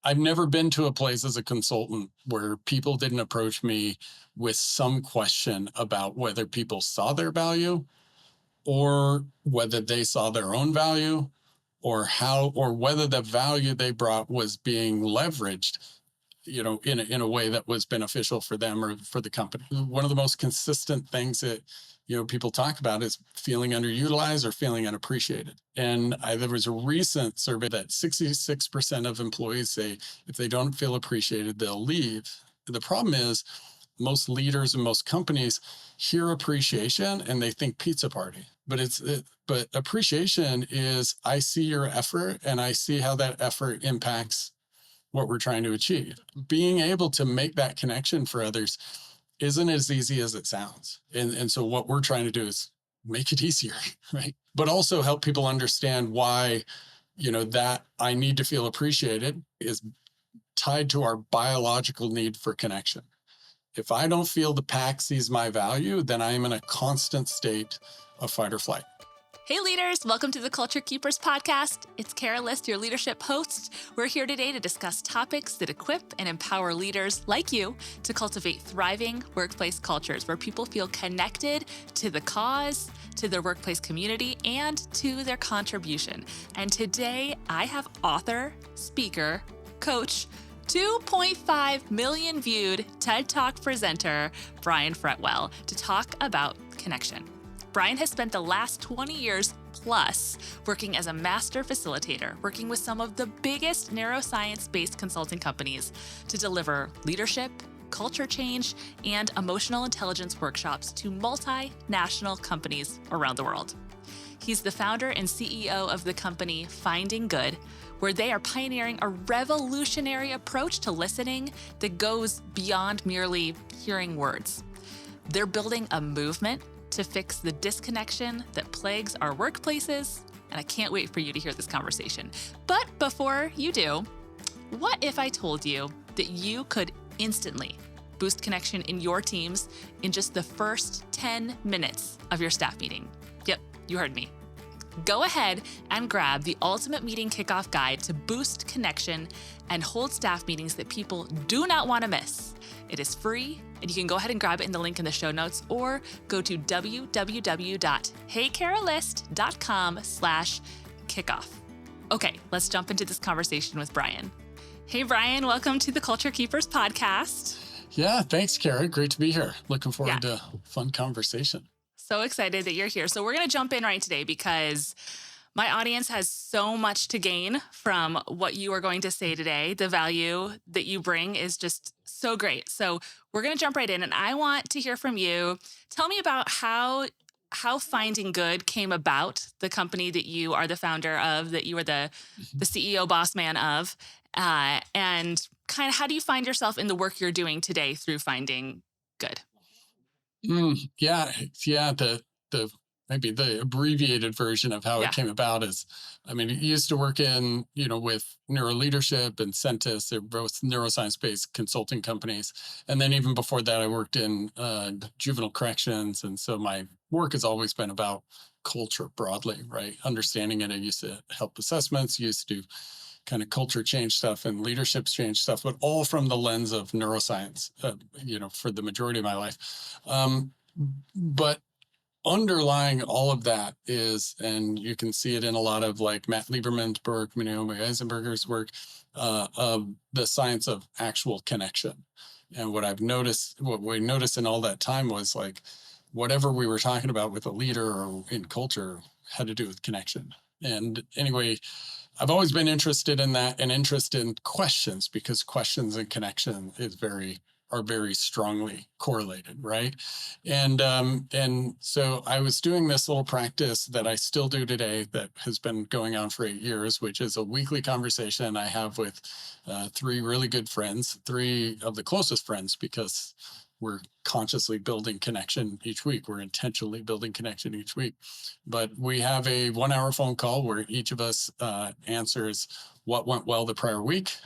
I've never been to a place as a consultant where people didn't approach me with some question about whether people saw their value or whether they saw their own value or whether the value they brought was being leveraged, in a way that was beneficial for them or for the company. One of the most consistent things that people talk about is feeling underutilized or feeling unappreciated. And there was a recent survey that 66% of employees say if they don't feel appreciated, they'll leave. The problem is most leaders and most companies hear appreciation and they think pizza party. But appreciation is I see your effort and I see how that effort impacts what we're trying to achieve. Being able to make that connection for others isn't as easy as it sounds. And so what we're trying to do is make it easier, right? But also help people understand why, that I need to feel appreciated is tied to our biological need for connection. If I don't feel the pack sees my value, then I am in a constant state of fight or flight. Hey leaders, welcome to the Culture Keepers podcast. It's Kara List, your leadership host. We're here today to discuss topics that equip and empower leaders like you to cultivate thriving workplace cultures where people feel connected to the cause, to their workplace community, and to their contribution. And today I have author, speaker, coach, 2.5 million viewed TED Talk presenter, Brian Fretwell, to talk about connection. Brian has spent the last 20 years plus working as a master facilitator, working with some of the biggest neuroscience-based consulting companies to deliver leadership, culture change, and emotional intelligence workshops to multinational companies around the world. He's the founder and CEO of the company Finding Good, where they are pioneering a revolutionary approach to listening that goes beyond merely hearing words. They're building a movement to fix the disconnection that plagues our workplaces, and I can't wait for you to hear this conversation. But before you do, what if I told you that you could instantly boost connection in your teams in just the first 10 minutes of your staff meeting? Yep, you heard me. Go ahead and grab the Ultimate Meeting Kickoff Guide to boost connection and hold staff meetings that people do not want to miss. It is free, and you can go ahead and grab it in the link in the show notes or go to www.heycaralist.com/kickoff. Okay, let's jump into this conversation with Brian. Hey, Brian, welcome to the Culture Keepers podcast. Yeah, thanks, Kara. Great to be here. Looking forward to a fun conversation. So excited that you're here. So we're going to jump in right today because my audience has so much to gain from what you are going to say today. The value that you bring is just so great. So we're going to jump right in, and I want to hear from you. Tell me about how Finding Good came about, the company that you are the founder of, that you are the CEO boss man of, and kind of how do you find yourself in the work you're doing today through Finding Good? The maybe the abbreviated version of how it came about is, I used to work in, with NeuroLeadership and Centis. They're both neuroscience-based consulting companies. And then even before that, I worked in juvenile corrections. And so my work has always been about culture broadly, right? Understanding it. I used to help assessments, used to do kind of culture change stuff and leadership change stuff, but all from the lens of neuroscience, for the majority of my life. But underlying all of that is, and you can see it in a lot of like Matt Lieberman's work, Naomi Eisenberger's work, of the science of actual connection. And what we noticed in all that time was like, whatever we were talking about with a leader or in culture had to do with connection. And anyway, I've always been interested in that and interested in questions because questions and connection are very strongly correlated, right? And so I was doing this little practice that I still do today that has been going on for 8 years, which is a weekly conversation I have with 3 really good friends, 3 of the closest friends, because we're consciously building connection each week. We're intentionally building connection each week. But we have a 1-hour phone call where each of us answers what went well the prior week.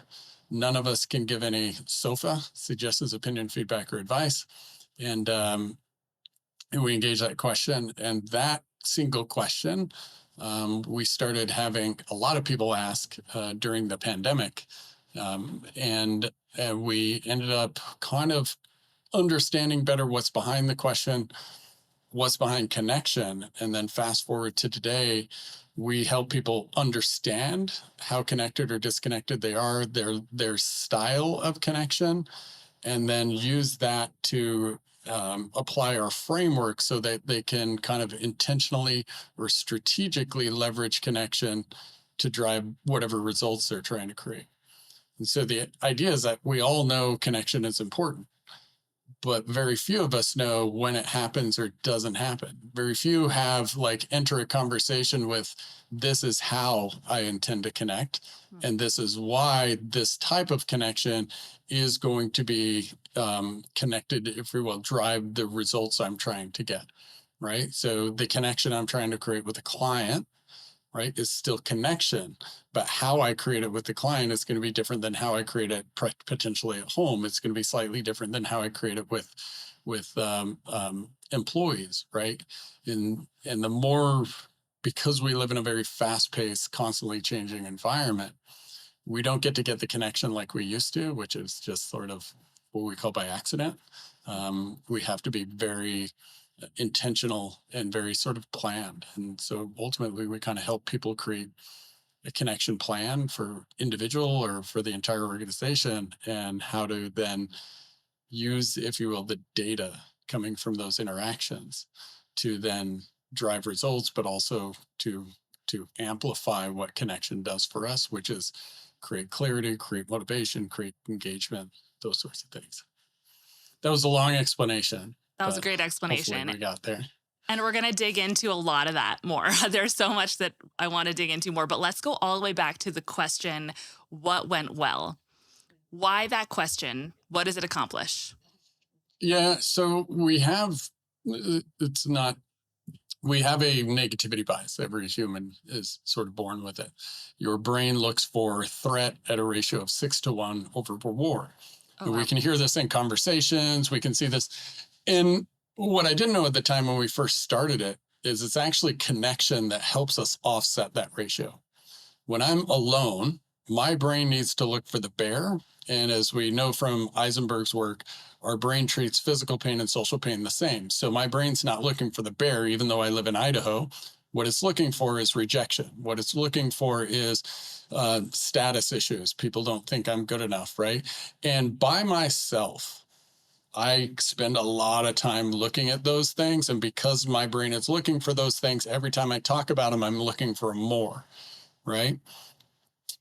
None of us can give any SOFA, suggestions, opinion, feedback, or advice. And we engage that question. And that single question, we started having a lot of people ask during the pandemic. And we ended up kind of understanding better what's behind the question, what's behind connection. And then fast forward to today, we help people understand how connected or disconnected they are, their style of connection, and then use that to apply our framework so that they can kind of intentionally or strategically leverage connection to drive whatever results they're trying to create. And so the idea is that we all know connection is important, but very few of us know when it happens or doesn't happen. Very few have like enter a conversation with, this is how I intend to connect. And this is why this type of connection is going to be connected, if we will, drive the results I'm trying to get. Right. So the connection I'm trying to create with a client, right, is still connection, but how I create it with the client is going to be different than how I create it potentially at home. It's going to be slightly different than how I create it with employees, right? And the more, because we live in a very fast-paced, constantly changing environment, we don't get to get the connection like we used to, which is just sort of what we call by accident. We have to be very intentional and very sort of planned. And so ultimately, we kind of help people create a connection plan for individual or for the entire organization, and how to then use, if you will, the data coming from those interactions to then drive results, but also to amplify what connection does for us, which is create clarity, create motivation, create engagement, those sorts of things. That was a long explanation. That was a But great hopefully explanation. we got there. And we're going to dig into a lot of that more. There's so much that I want to dig into more, but let's go all the way back to the question, what went well? Why that question? What does it accomplish? Yeah, so it's not, we have a negativity bias. Every human is sort of born with it. Your brain looks for threat at a ratio of 6-1 over reward. Oh, And wow. we can hear this in conversations. We can see this. And what I didn't know at the time when we first started it is it's actually connection that helps us offset that ratio. When I'm alone, my brain needs to look for the bear. And as we know from Eisenberg's work, our brain treats physical pain and social pain the same. So my brain's not looking for the bear, even though I live in Idaho. What it's looking for is rejection. What it's looking for is status issues. People don't think I'm good enough, right? And by myself, I spend a lot of time looking at those things. And because my brain is looking for those things, every time I talk about them, I'm looking for more, right?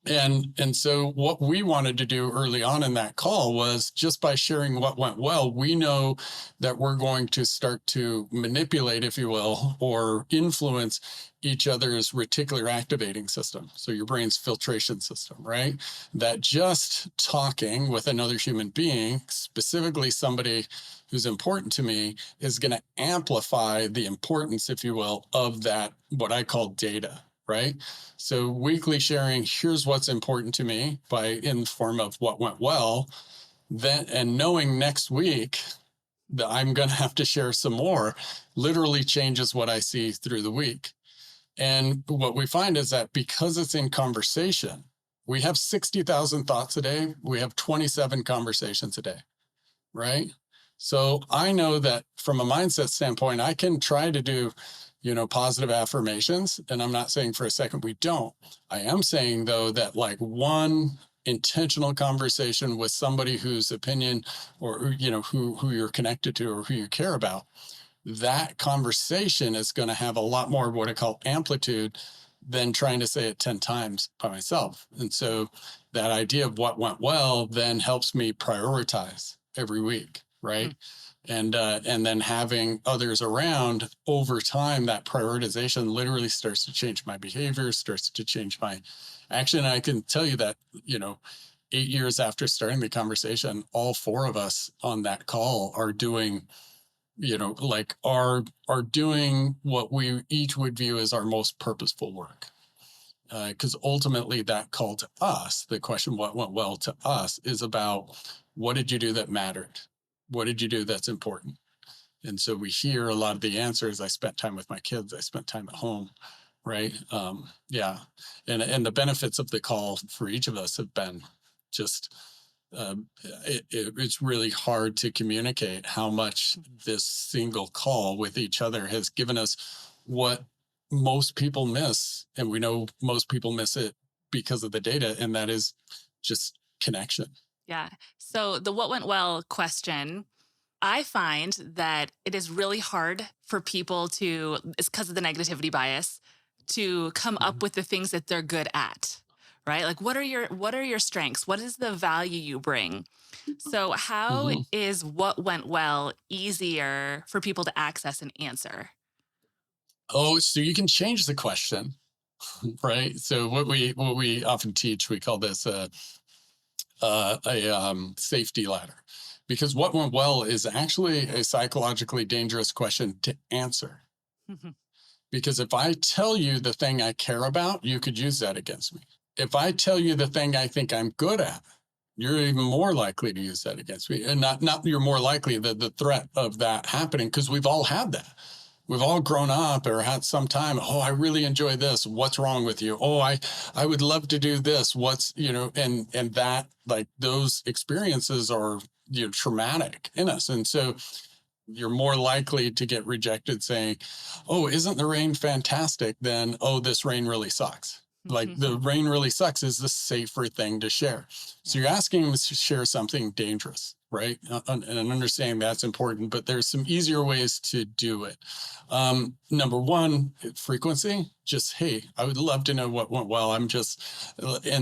And so what we wanted to do early on in that call was, just by sharing what went well, we know that we're going to start to manipulate, if you will, or influence each other's reticular activating system. So your brain's filtration system, right? That just talking with another human being, specifically somebody who's important to me, is going to amplify the importance, if you will, of that, what I call data. Right. So weekly sharing, here's what's important to me in the form of what went well, then, and knowing next week that I'm going to have to share some more, literally changes what I see through the week. And what we find is that because it's in conversation, we have 60,000 thoughts a day. We have 27 conversations a day. Right. So I know that from a mindset standpoint, I can try to do positive affirmations. And I'm not saying for a second we don't. I am saying, though, that like one intentional conversation with somebody whose opinion, or who you're connected to or who you care about, that conversation is going to have a lot more of what I call amplitude than trying to say it 10 times by myself. And so that idea of what went well then helps me prioritize every week, right? And then having others around over time, that prioritization literally starts to change my behavior, starts to change my action. And I can tell you that, 8 years after starting the conversation, all four of us on that call are doing, are doing what we each would view as our most purposeful work. Because ultimately that call to us, the question, what went well to us, is about, what did you do that mattered? What did you do that's important? And so we hear a lot of the answers. I spent time with my kids. I spent time at home. Right. Yeah. And the benefits of the call for each of us have been just it's really hard to communicate how much this single call with each other has given us what most people miss. And we know most people miss it because of the data, and that is just connection. Yeah. So the what went well question, I find that it is really hard for people to, it's because of the negativity bias, to come up Mhm. with the things that they're good at, right? Like what are your strengths? What is the value you bring? So how Mhm. is what went well easier for people to access and answer? Oh, so you can change the question, right? So what we often teach, we call this a safety ladder, because what went well is actually a psychologically dangerous question to answer. Because if I tell you the thing I care about, you could use that against me. If I tell you the thing I think I'm good at, you're even more likely to use that against me. And not you're more likely the threat of that happening, because we've all had that. We've all grown up or had some time. Oh, I really enjoy this. What's wrong with you? Oh, I would love to do this. What's, and that, like, those experiences are, traumatic in us. And so you're more likely to get rejected saying, "Oh, isn't the rain fantastic?" Than, "Oh, this rain really sucks." Like, the rain really sucks is the safer thing to share. So Yeah. you're asking them to share something dangerous, right? And understanding that's important, but there's some easier ways to do it. Number one, frequency. Just, hey, I would love to know what went well. And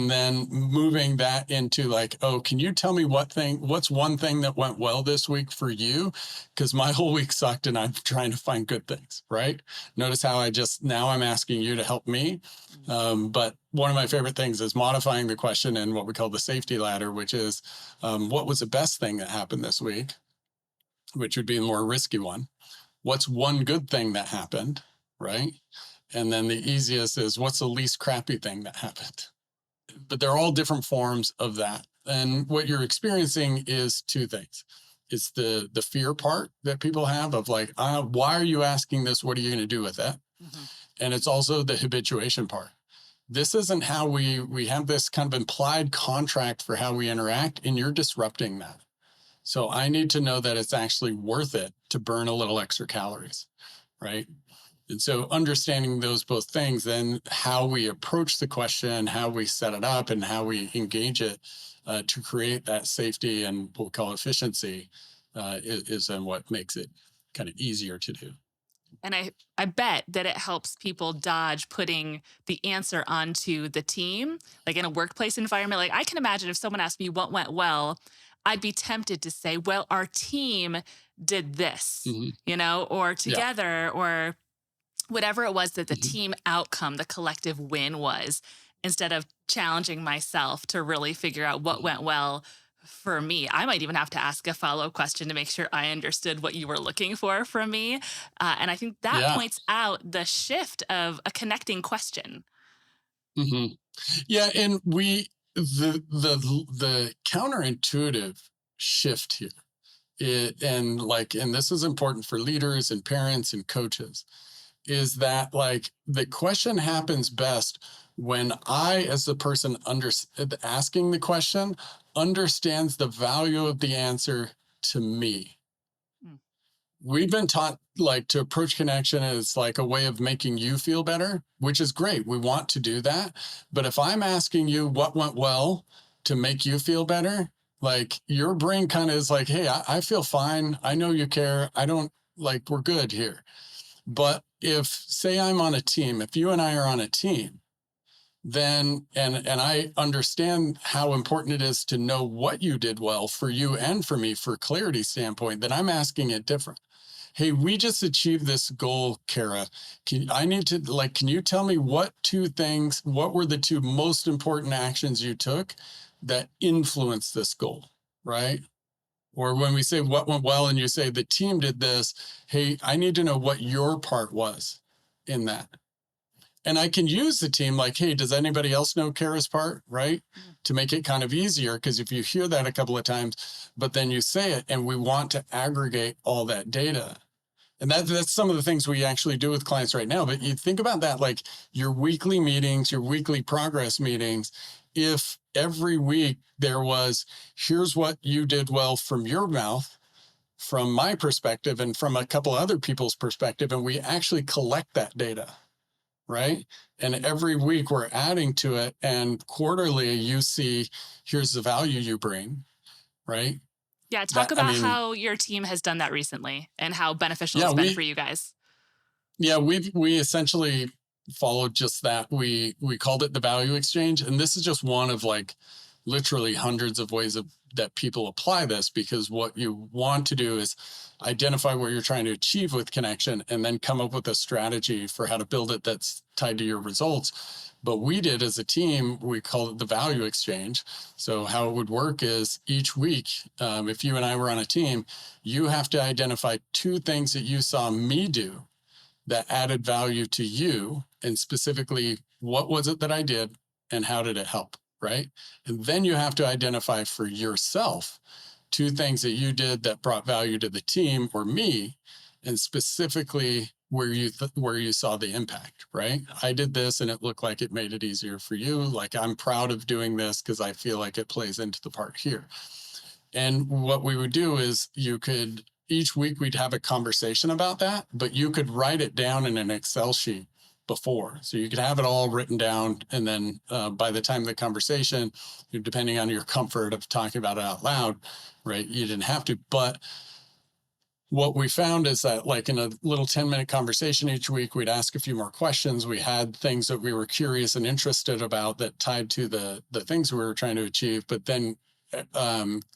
then moving that into, like, oh, can you tell me what's one thing that went well this week for you? Because my whole week sucked and I'm trying to find good things, right? Notice how now I'm asking you to help me. Mm. But one of my favorite things is modifying the question in what we call the safety ladder, which is, what was the best thing that happened this week, which would be a more risky one. What's one good thing that happened, right? And then the easiest is, what's the least crappy thing that happened? But they're all different forms of that. And what you're experiencing is two things. It's the fear part that people have of, like, why are you asking this? What are you going to do with it? Mhm. And it's also the habituation part. This isn't how we have this kind of implied contract for how we interact, and you're disrupting that. So I need to know that it's actually worth it to burn a little extra calories, right? And so understanding those both things, then how we approach the question, how we set it up, and how we engage it to create that safety and what we call efficiency, is then what makes it kind of easier to do. And I bet that it helps people dodge putting the answer onto the team, like in a workplace environment. Like, I can imagine if someone asked me what went well, I'd be tempted to say, well, our team did this, Hmm. or Yeah. together, or whatever it was that the Hmm. team outcome, the collective win was, instead of challenging myself to really figure out what Hmm. went well for me. I might even have to ask a follow up question to make sure I understood what you were looking for from me. And I think that Yeah. points out the shift of a connecting question. Hmm. Yeah. And the counterintuitive shift here, and this is important for leaders and parents and coaches, is that, like, the question happens best when I, as the person asking the question, understands the value of the answer to me. Mm. We've been taught, like, to approach connection as like a way of making you feel better, which is great. We want to do that. But if I'm asking you what went well to make you feel better, like, your brain kind of is like, hey, I feel fine. I know you care. I don't, like, we're good here. But if, say, I'm on a team, if you and I are on a team, then and I understand how important it is to know what you did well for you and for me for clarity standpoint, then I'm asking it different. Hey, we just achieved this goal, Kara. I need to, like, can you tell me what were the two most important actions you took that influenced this goal, right? Or when we say what went well and you say the team did this, hey, I need to know what your part was in that. And I can use the team, like, hey, does anybody else know Kara's part, right? Mm. To make it kind of easier, because if you hear that a couple of times, but then you say it, and we want to aggregate all that data. And that's some of the things we actually do with clients right now. But you think about that, like your weekly meetings, your weekly progress meetings. If every week there was, here's what you did well from your mouth, from my perspective, and from a couple other people's perspective. And we actually collect that data, right? And every week we're adding to it. And quarterly, you see, here's the value you bring, right? Yeah, talk That, I about mean, how your team has done that recently and how beneficial yeah, it's been for we you guys. we essentially followed just that. We called it the value exchange, and this is just one of like literally hundreds of ways of that people apply this, because what you want to do is identify what you're trying to achieve with connection and then come up with a strategy for how to build it that's tied to your results. But we did as a team, we call it the value exchange. So how it would work is each week, if you and I were on a team, you have to identify two things that you saw me do that added value to you, and specifically, what was it that I did and how did it help, right? And then you have to identify for yourself two things that you did that brought value to the team or me, and specifically where you saw the impact, right? I did this and it looked like it made it easier for you. Like, I'm proud of doing this because I feel like it plays into the part here. And what we would do is, you could, each week we'd have a conversation about that, but you could write it down in an Excel sheet before. So you could have it all written down. And then by the time of the conversation, depending on your comfort of talking about it out loud, right, you didn't have to. But what we found is that, like, in a little 10-minute conversation each week, we'd ask a few more questions. We had things that we were curious and interested about that tied to the things we were trying to achieve. But then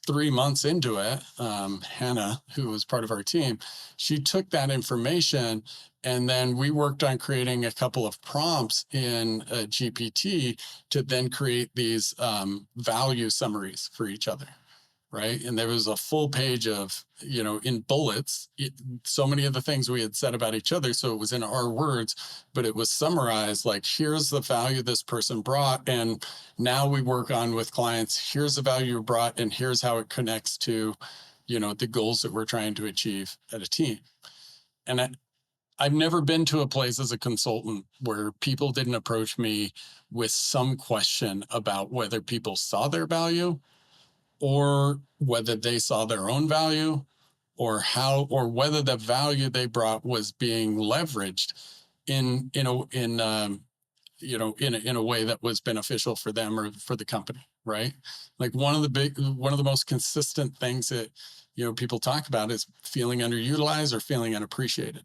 3 months into it, Hannah, who was part of our team, she took that information, and then we worked on creating a couple of prompts in GPT to then create these value summaries for each other. Right. And there was a full page of, in bullets, so many of the things we had said about each other. So it was in our words, but it was summarized like, here's the value this person brought. And now we work on with clients, here's the value you brought, and here's how it connects to, the goals that we're trying to achieve at a team. And I've never been to a place as a consultant where people didn't approach me with some question about whether people saw their value, or whether they saw their own value, or whether the value they brought was being leveraged in a way that was beneficial for them or for the company, right? Like, one of the most consistent things that people talk about is feeling underutilized or feeling unappreciated.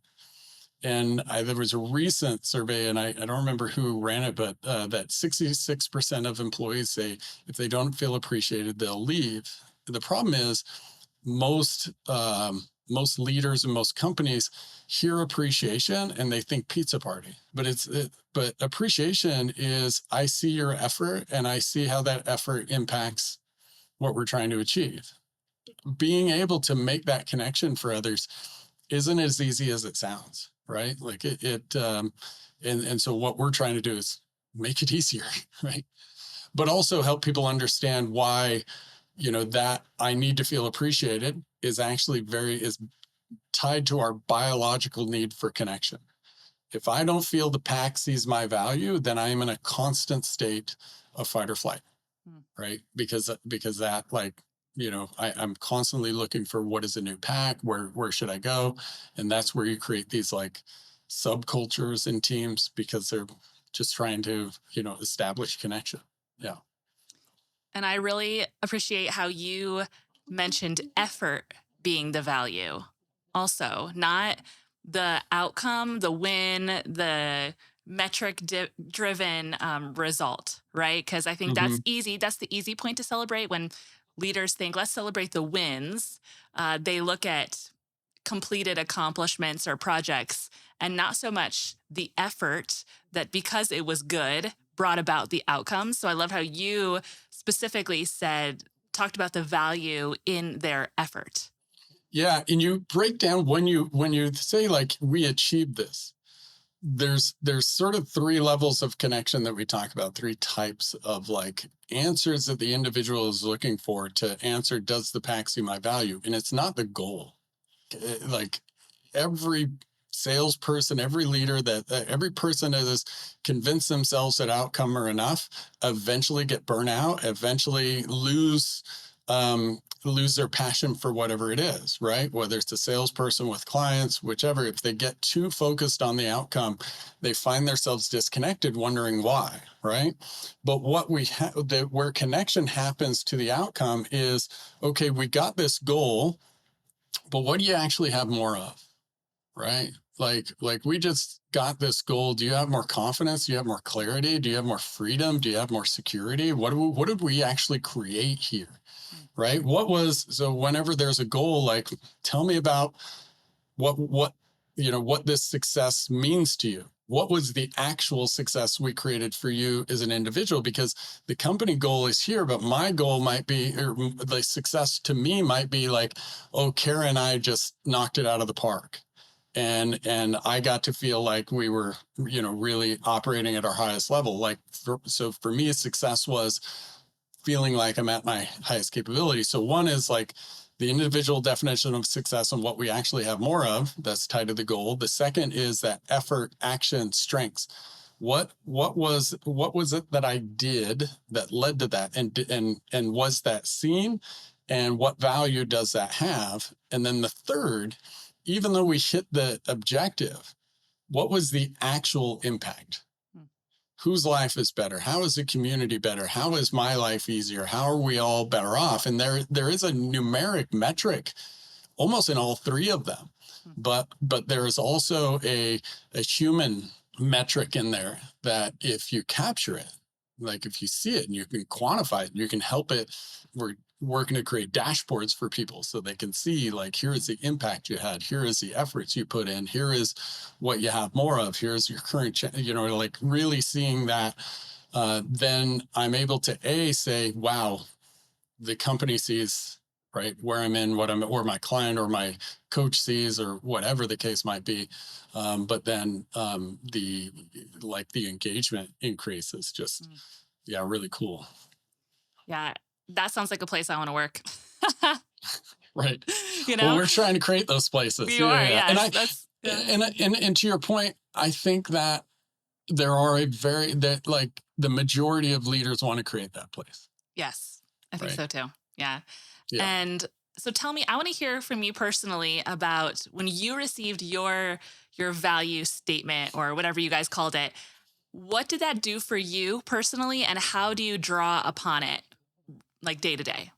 And there was a recent survey, and I don't remember who ran it, but that 66% of employees say if they don't feel appreciated, they'll leave. The problem is, most leaders and most companies hear appreciation and they think pizza party, but appreciation is, I see your effort and I see how that effort impacts what we're trying to achieve. Being able to make that connection for others isn't as easy as it sounds, right? Like and so what we're trying to do is make it easier, right? But also help people understand why, that I need to feel appreciated is actually is tied to our biological need for connection. If I don't feel the pack sees my value, then I am in a constant of fight or flight, right? Because that, like, I'm constantly looking for what is a new pack, where should I go? And that's where you create these like subcultures in teams, because they're just trying to, establish connection. Yeah. And I really appreciate how you mentioned effort being the value. Also, not the outcome, the win, the metric driven result, right? Because I think that's Hmm. easy. That's the easy point to celebrate when leaders think, let's celebrate the wins. They look at completed accomplishments or projects and not so much the effort that, because it was good, brought about the outcomes. So I love how you specifically talked about the value in their effort. Yeah. And you break down, when you say like, we achieved this, there's sort of three levels of connection that we talk about, three types of like answers that the individual is looking for to answer, does the pack see my value? And it's not the goal. Like, every salesperson, every leader every person that has convinced themselves that outcome are enough, eventually get burnout, eventually lose their passion for whatever it is, right? Whether it's a salesperson with clients, whichever, if they get too focused on the outcome, they find themselves disconnected, wondering why, right? But what where connection happens to the outcome is, okay, we got this goal, but what do you actually have more of, right? Like we just got this goal. Do you have more confidence? Do you have more clarity? Do you have more freedom? Do you have more security? What did we actually create here? Right? So whenever there's a goal, like, tell me about what what this success means to you. What was the actual success we created for you as an individual? Because the company goal is here, but my goal might be, or the success to me might be like, oh, Kara and I just knocked it out of the park. And I got to feel like we were, really operating at our highest level. So for me, success was feeling like I'm at my highest capability. So one is like the individual definition of success and what we actually have more of, that's tied to the goal. The second is that effort, action, strengths. What was it that I did that led to that, and was that seen, and what value does that have? And then the third, even though we hit the objective, what was the actual impact? Whose life is better? How is the community better? How is my life easier? How are we all better off? And there is a numeric metric almost in all three of them. But there is also a human metric in there that if you capture it, like if you see it and you can quantify it, you can help it. We're working to create dashboards for people so they can see, like, here is the impact you had, here is the efforts you put in, here is what you have more of, here's your current, like really seeing that. Then I'm able to say, wow, the company sees, right, where I'm in, or my client or my coach sees, or whatever the case might be. But then the engagement increases, just, yeah, really cool. Yeah, that sounds like a place I want to work. Right. You Well, know, we're trying to create those places. you Yeah, are. yeah. And Yes, that's yeah. and to your point, I think that there are like the majority of leaders want to create that place. Yes, I think Right. so too. Yeah. Yeah. And so tell me, I want to hear from you personally about when you received your value statement, or whatever you guys called it. What did that do for you personally, and how do you draw upon it, like day to day?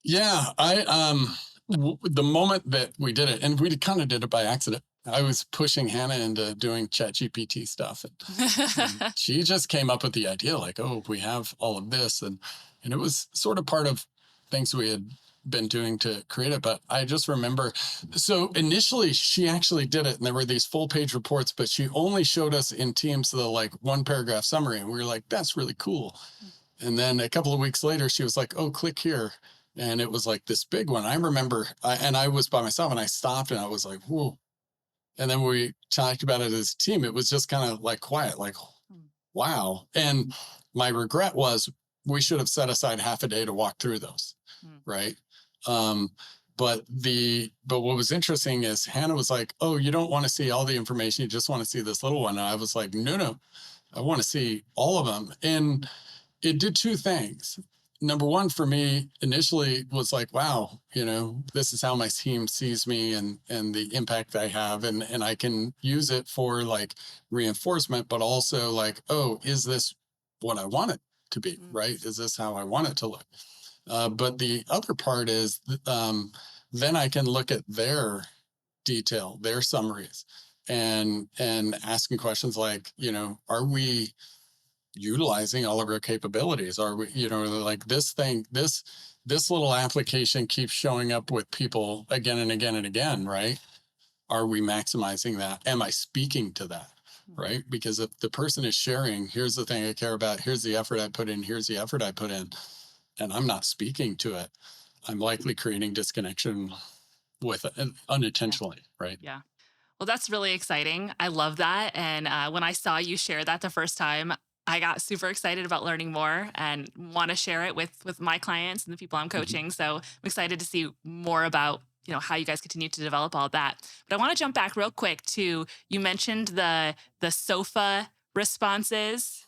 Yeah. The moment that we did it, and we kind of did it by accident. I was pushing Hannah into doing ChatGPT stuff, and she just came up with the idea, like, oh, we have all of this, and it was sort of part of things we had been doing to create it. But I just remember, so initially she actually did it, and there were these full page reports, but she only showed us in Teams the like one paragraph summary, and we were like, that's really cool. And then a couple of weeks later, she was like, oh, click here. And it was like this big one. I remember, and I was by myself, and I stopped, and I was like, whoa. And then we talked about it as a team. It was just kind of like quiet, like, wow. And my regret was we should have set aside half a day to walk through those. Right. Um, but what was interesting is Hannah was like, oh, you don't want to see all the information. You just want to see this little one. And I was like, no, I want to see all of them. And it did two things. Number one, for me initially was like, wow, this is how my team sees me, and the impact I have. And I can use it for like reinforcement, but also like, oh, is this what I want it to be? Right. Is this how I want it to look? But the other part is, then I can look at their detail, their summaries, and asking questions like, are we utilizing all of our capabilities? Are we, like this little application keeps showing up with people again and again and again, right? Are we maximizing that? Am I speaking to that? Right? Because if the person is sharing, here's the thing I care about, here's the effort I put in, here's the effort I put in, and I'm not speaking to it, I'm likely creating disconnection with it unintentionally, right? Yeah. Well, that's really exciting. I love that. And when I saw you share that the first time, I got super excited about learning more and want to share it with my clients and the people I'm Mhm. coaching. So I'm excited to see more about how you guys continue to develop all that. But I want to jump back real quick to, you mentioned the sofa responses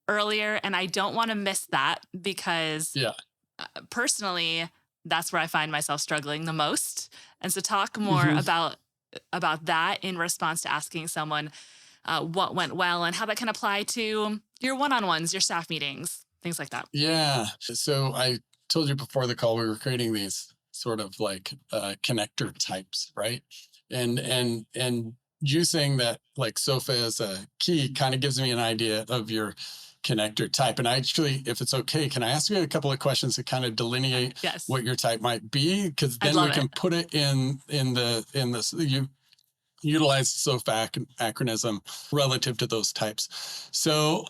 earlier, and I don't want to miss that because Yeah. personally, that's where I find myself struggling the most. And so talk more hmm about that in response to asking someone what went well and how that can apply to your one-on-ones, your staff meetings, things like that. Yeah. So I told you before the call, we were creating these sort of like connector types, right? And you saying that like sofa is a key kind of gives me an idea of your connector type. And actually, if it's okay, can I ask you a couple of questions to kind of delineate Yes, what your type might be? Because I'd then we love can it. put it in this. You utilize SOFA acronym relative to those types. So,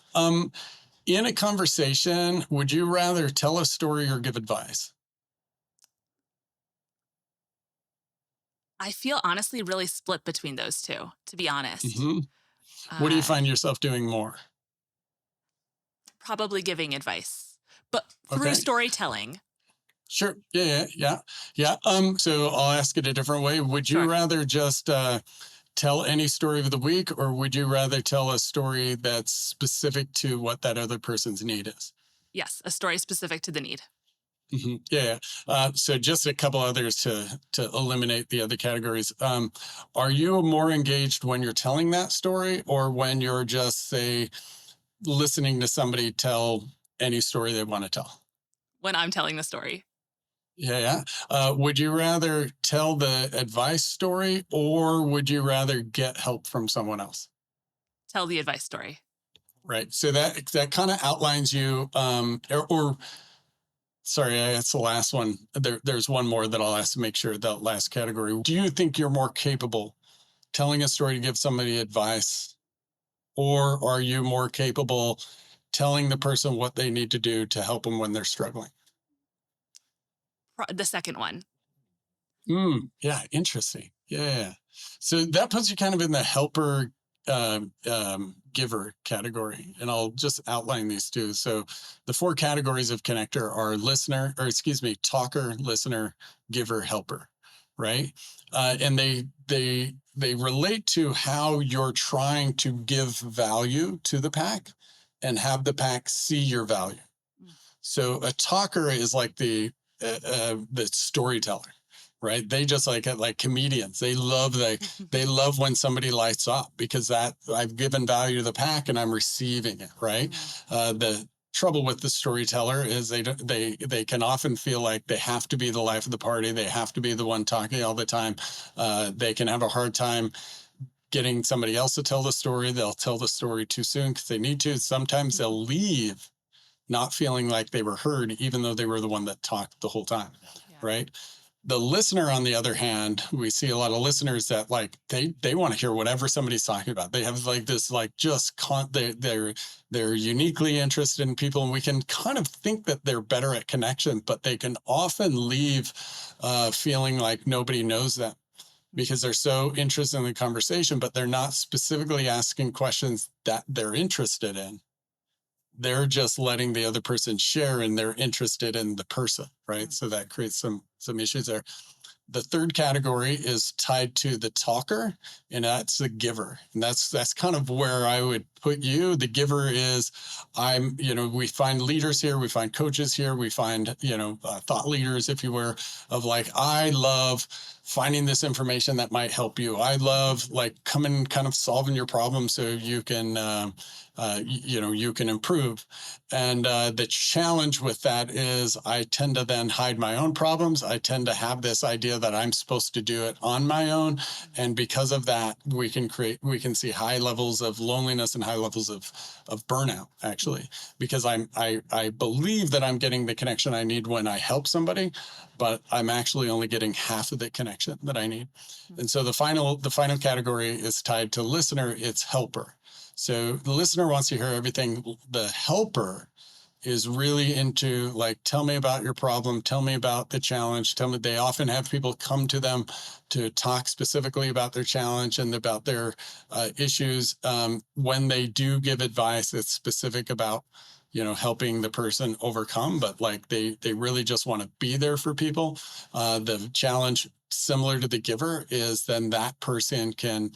in a conversation, would you rather tell a story or give advice? I feel honestly really split between those two, to be honest. hmm What do you Uh, find yourself doing more? Probably giving advice, but through Okay, storytelling. sure. Yeah. So I'll ask it a different way. Would you Sure. rather just tell any story of the week, or would you rather tell a story that's specific to what that other person's need is? Yes, a story specific to the need. Yeah. So just a couple others to eliminate the other categories. Are you more engaged when you're telling that story, or when you're just say listening to somebody tell any story they want to tell? When I'm telling the story, Yeah. Would you rather tell the advice story, or would you rather get help from someone else? tell the advice story. Right. So that kind of outlines you, or sorry, that's the last one. There's one more that I'll ask to make sure, that last category. Do you think you're more capable telling a story to give somebody advice, or are you more capable telling the person what they need to do to help them when they're struggling? The second one. Yeah, interesting. Yeah. So that puts you kind of in the helper giver category. And I'll just outline these two. So the four categories of connector are listener, or excuse me, talker, listener, giver, helper, right? And they relate to how you're trying to give value to the pack and have the pack see your value. Mm. So a talker is like the storyteller, right? They just like comedians. They love when somebody lights up, because that I've given value to the pack and I'm receiving it, right? The trouble with the storyteller is they can often feel like they have to be the life of the party. They have to be the one talking all the time. They can have a hard time getting somebody else to tell the story. They'll tell the story too soon because they need to. Sometimes they'll leave not feeling like they were heard, even though they were the one that talked the whole time, Yeah. right? The listener, on the other hand, we see a lot of listeners that like they want to hear whatever somebody's talking about. They have like this like they're uniquely interested in people, and we can kind of think that they're better at connection, but they can often leave feeling like nobody knows them because they're so interested in the conversation, but they're not specifically asking questions that they're interested in. They're just letting the other person share, and they're interested in the person, right? So that creates some issues there. The third category is tied to the talker, and that's the giver. And that's kind of where I would put you. The giver is, we find leaders here, we find coaches here, we find, thought leaders, if you were, of like, I love finding this information that might help you. I love like coming kind of solving your problem so you can, you can improve. And the challenge with that is I tend to then hide my own problems. I tend to have this idea that I'm supposed to do it on my own. And because of that, we can see high levels of loneliness and high levels of burnout, actually, because I believe that I'm getting the connection I need when I help somebody, but I'm actually only getting half of the connection that I need. And so the final category is tied to listener. It's helper. So the listener wants to hear everything. The helper is really into like, tell me about your problem. Tell me about the challenge. Tell me. They often have people come to them to talk specifically about their challenge and about their issues. When they do give advice, it's specific about, helping the person overcome, but like they really just want to be there for people. The challenge similar to the giver is then that person can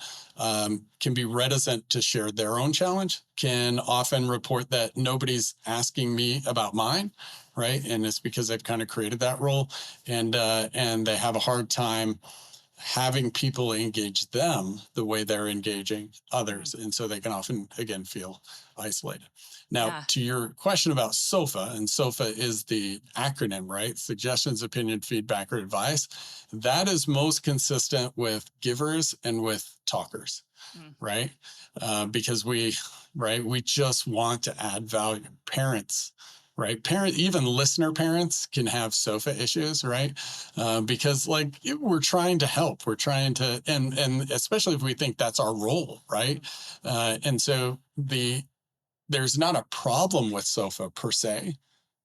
be reticent to share their own challenge, can often report that nobody's asking me about mine, right? And it's because they've kind of created that role, and they have a hard time having people engage them the way they're engaging others. And so they can often, again, feel isolated. Now, Yeah. to your question about SOFA, and SOFA is the acronym, right? Suggestions, opinion, feedback, or advice. That is most consistent with givers and with talkers, Mm. right? Because we just want to add value. Parents, right? Even listener parents can have SOFA issues, right? Because we're trying to help, we're trying to, and especially if we think that's our role, right? And so there's not a problem with SOFA per se,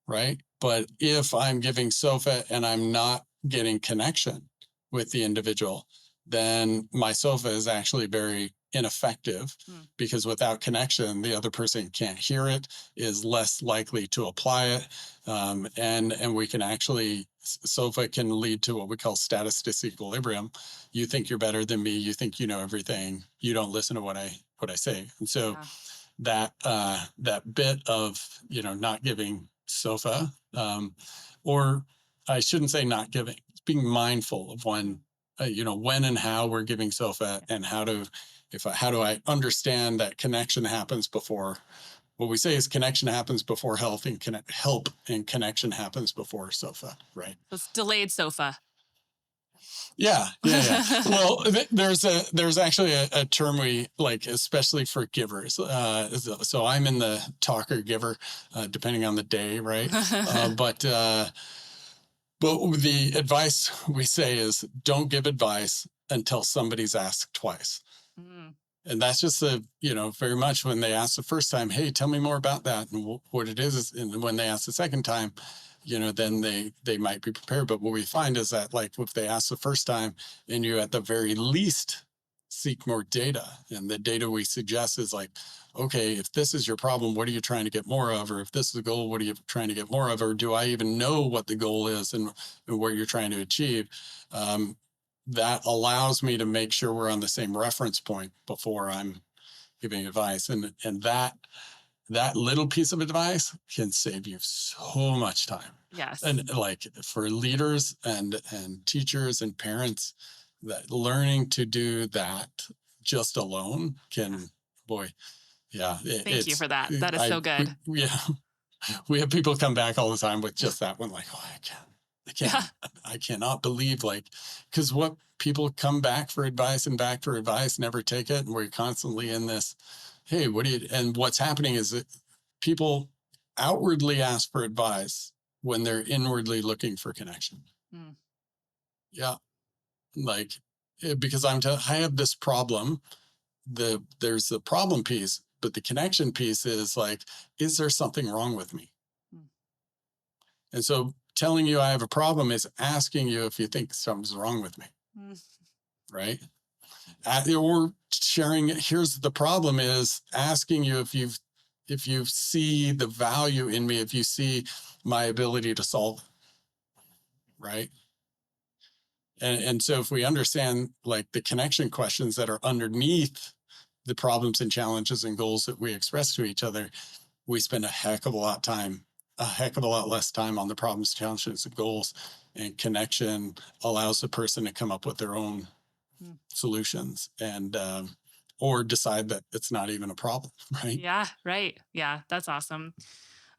right? But if I'm giving SOFA and I'm not getting connection with the individual, then my SOFA is actually very ineffective, Mm. because without connection, the other person can't hear it, is less likely to apply it. And we can actually, SOFA can lead to what we call status disequilibrium. You think you're better than me. You think you know everything. You don't listen to what I say. And so Yeah. that bit of not giving SOFA, or I shouldn't say not giving, it's being mindful of when and how we're giving SOFA, and how do I understand that connection happens before. What we say is connection happens before help, and connection happens before SOFA, right? It's delayed sofa. Yeah. Well, there's actually a term we like, especially for givers. So I'm in the talker giver, depending on the day, right? But the advice we say is don't give advice until somebody's asked twice. Mm. And that's just very much when they ask the first time, hey, tell me more about that and what it is. And when they ask the second time, then they might be prepared. But what we find is that, like, if they ask the first time and you at the very least seek more data, and the data we suggest is like, okay, if this is your problem, what are you trying to get more of? Or if this is the goal, what are you trying to get more of? Or do I even know what the goal is and what you're trying to achieve? That allows me to make sure we're on the same reference point before I'm giving advice. And that little piece of advice can save you so much time. Yes. And like for leaders and teachers and parents, that learning to do that just alone can, boy, yeah. Thank you for that. That is so good. We have people come back all the time with just that one, like, oh, Yeah. I cannot believe, because what people come back for advice and back for advice, never take it. And we're constantly in this, hey, and what's happening is that people outwardly ask for advice when they're inwardly looking for connection. Mm. Yeah. Because I have this problem, there's the problem piece, but the connection piece is like, is there something wrong with me? Mm. And so telling you I have a problem is asking you if you think something's wrong with me. Mm. Right? Or sharing, here's the problem, is asking you if you see the value in me, if you see my ability to solve, right? And so if we understand like the connection questions that are underneath the problems and challenges and goals that we express to each other, we spend a heck of a lot less time on the problems, challenges, and goals. And connection allows the person to come up with their own solutions, and or decide that it's not even a problem, right? Yeah, right. Yeah, that's awesome.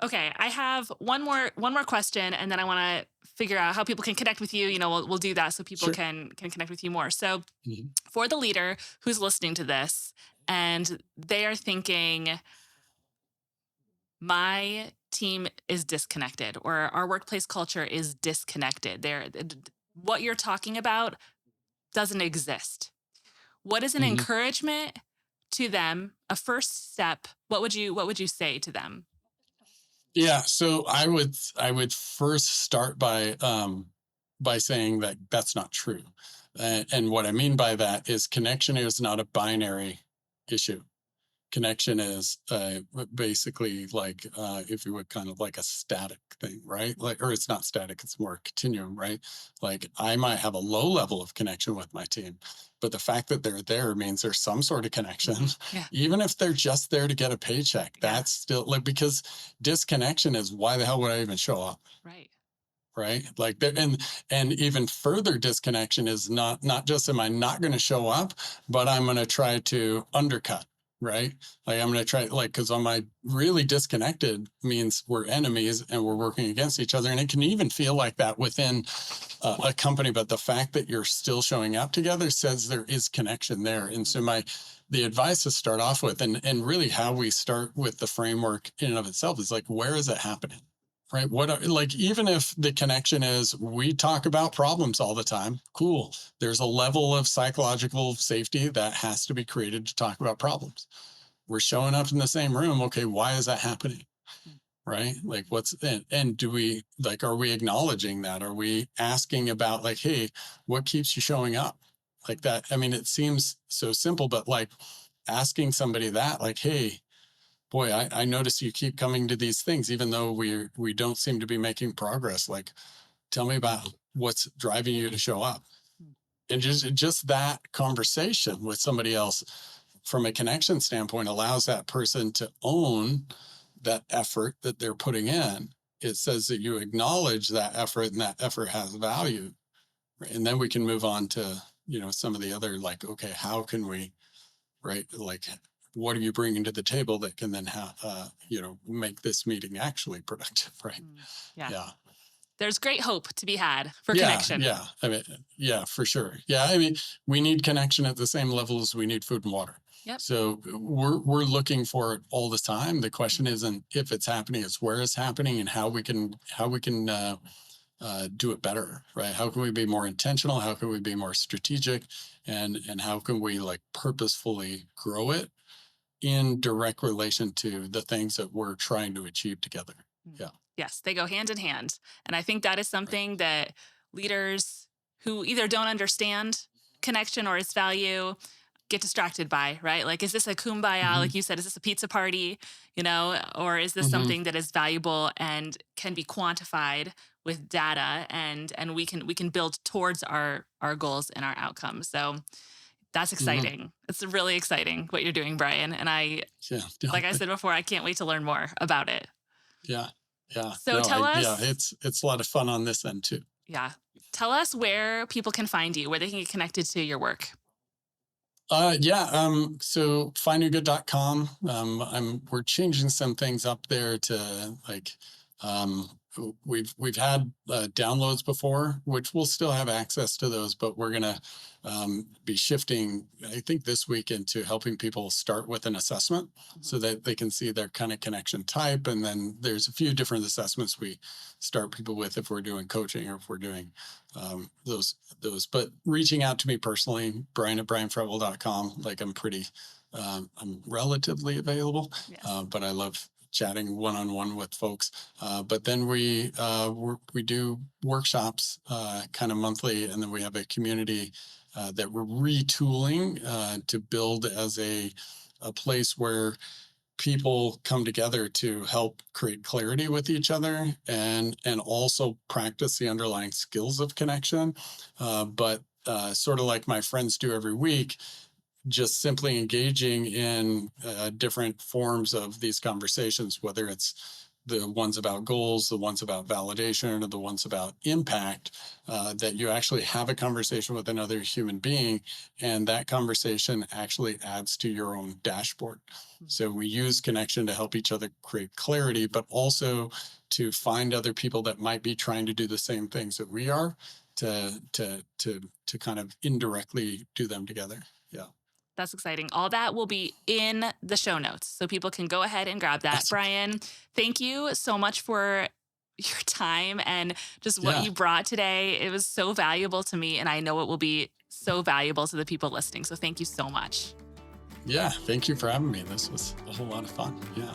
Okay, I have one more question, and then I want to figure out how people can connect with you. We'll do that so people Sure. can connect with you more. So, Mhm. for the leader who's listening to this and they are thinking, my team is disconnected, or our workplace culture is disconnected. What you're talking about doesn't exist. What is an Mhm. encouragement to them? A first step. What would you say to them? Yeah, so I would first start by saying that that's not true. And what I mean by that is connection is not a binary issue. connection is basically like, if you would, kind of like a static thing, right? Like, or it's not static, it's more continuum, right? Like I might have a low level of connection with my team, but the fact that they're there means there's some sort of connection. Yeah. Even if they're just there to get a paycheck, Yeah. that's still like, because disconnection is, why the hell would I even show up? Right. Right, like there, and even further disconnection is not just, am I not going to show up, but I'm going to try to undercut, right? Like I'm going to try, like, because am I really disconnected means we're enemies and we're working against each other, and it can even feel like that within a company, but the fact that you're still showing up together says there is connection there. And so the advice to start off with, and really how we start with the framework in and of itself, is like, where is it happening? Right. Like, even if the connection is, we talk about problems all the time, cool. There's a level of psychological safety that has to be created to talk about problems. We're showing up in the same room. Okay. Why is that happening? Right. Like, and do we, like, are we acknowledging that? Are we asking about, like, hey, what keeps you showing up like that? I mean, it seems so simple, but like asking somebody that, like, hey, boy, I notice you keep coming to these things, even though we don't seem to be making progress. Like, tell me about what's driving you to show up. And just that conversation with somebody else from a connection standpoint allows that person to own that effort that they're putting in. It says that you acknowledge that effort, and that effort has value. Right? And then we can move on to, some of the other, like, okay, how can we, right? Like, what are you bringing to the table that can then make this meeting actually productive, right? Yeah. Yeah. There's great hope to be had for Yeah. connection. Yeah. I mean, yeah, for sure. Yeah. I mean, we need connection at the same level as we need food and water. Yep. So we're looking for it all the time. The question isn't if it's happening, it's where it's happening, and how we can do it better, right? How can we be more intentional? How can we be more strategic? And how can we, like, purposefully grow it in direct relation to the things that we're trying to achieve together? Yeah. Yes, they go hand in hand. And I think that is Right. something that leaders who either don't understand connection or its value get distracted by, right? Like, is this a kumbaya? Hmm. Like you said, is this a pizza party? Or is this Hmm. something that is valuable and can be quantified with data, and we can build towards our goals and our outcomes. So that's Hmm. exciting. It's really exciting what you're doing, Brian. And Yeah. like I Yeah. said before, I can't wait to learn more about it. Yeah. Yeah. So No, tell yeah, us, it's a lot of fun on this end too. yeah, tell us where people can find you, where they can get connected to your work. Yeah. So findyourgood.com. We're changing some things up there to, like, um, we've had downloads before, which we'll still have access to those, but we're gonna be shifting, I think, this week into helping people start with an assessment so that they can see their kind of connection type. And then there's a few different assessments we start people with if we're doing coaching or if we're doing those. But reaching out to me personally, Brian@brianfretwell.com. Like, I'm relatively available, Yes. but I love chatting one-on-one with folks. But then we do workshops kind of monthly, and then we have a community that we're retooling to build as a place where people come together to help create clarity with each other, and also practice the underlying skills of connection. But sort of like my friends do every week, just simply engaging in different forms of these conversations, whether it's the ones about goals, the ones about validation, or the ones about impact, that you actually have a conversation with another human being, and that conversation actually adds to your own dashboard. So we use connection to help each other create clarity, but also to find other people that might be trying to do the same things that we are, to kind of indirectly do them together. Yeah. That's exciting. All that will be in the show notes, so people can go ahead and grab that. Awesome. Brian, thank you so much for your time and just what Yeah. you brought today. It was so valuable to me, and I know it will be so valuable to the people listening. So thank you so much. Yeah. Thank you for having me. This was a whole lot of fun. Yeah.